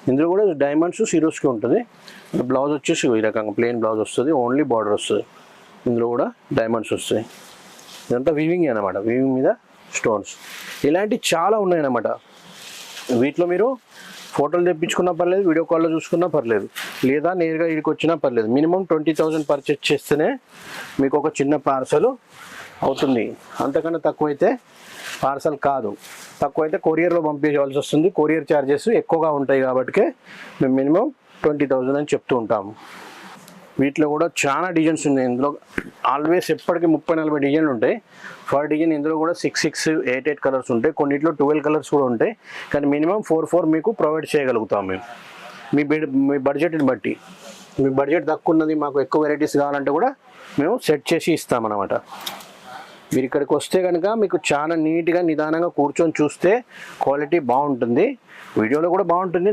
ఇందులో కూడా diamonds Swarovski ఉంటుంది. బ్లౌజ్ వచ్చేసి ఈ రకంగా ప్లెయిన్ బ్లౌజ్ వస్తుంది, ఓన్లీ బార్డర్ వస్తుంది. ఇందులో కూడా డైమండ్స్ వస్తాయి. ఇదంతా వీవింగ్ అనమాట, వీవింగ్ మీద స్టోన్స్. ఇలాంటివి చాలా ఉన్నాయన్నమాట. వీటిలో మీరు ఫోటోలు తెప్పించుకున్నా పర్లేదు, వీడియో కాల్లో చూసుకున్నా పర్లేదు, లేదా నేరుగా ఇక్కడికి వచ్చినా పర్లేదు. మినిమం 20,000 పర్చేస్ చేస్తేనే మీకు ఒక చిన్న పార్సల్ అవుతుంది. అంతకన్నా తక్కువైతే పార్సల్ కాదు. తక్కువైతే కొరియర్లో పంపించాల్సి వస్తుంది. కొరియర్ ఛార్జెస్ ఎక్కువగా ఉంటాయి కాబట్టి మేము మినిమం 20,000 అని చెప్తూ ఉంటాము. వీటిలో కూడా చాలా డిజైన్స్ ఉన్నాయి. ఇందులో ఆల్వేస్ ఎప్పటికీ 30-40 డిజైన్లు ఉంటాయి. ఫర్ డిజైన్ ఇందులో కూడా 6, 8 కలర్స్ ఉంటాయి. కొన్నిట్లో 12 కలర్స్ కూడా ఉంటాయి. కానీ మినిమం 4 మీకు ప్రొవైడ్ చేయగలుగుతాం మేము. మీ బడ్జెట్ని బట్టి. మీ బడ్జెట్ తక్కువ ఉన్నది, మాకు ఎక్కువ వెరైటీస్ కావాలంటే కూడా మేము సెట్ చేసి ఇస్తామన్నమాట. మీరు ఇక్కడికి వస్తే కనుక మీకు చాలా నీట్గా నిదానంగా కూర్చొని చూస్తే క్వాలిటీ బాగుంటుంది. వీడియోలో కూడా బాగుంటుంది.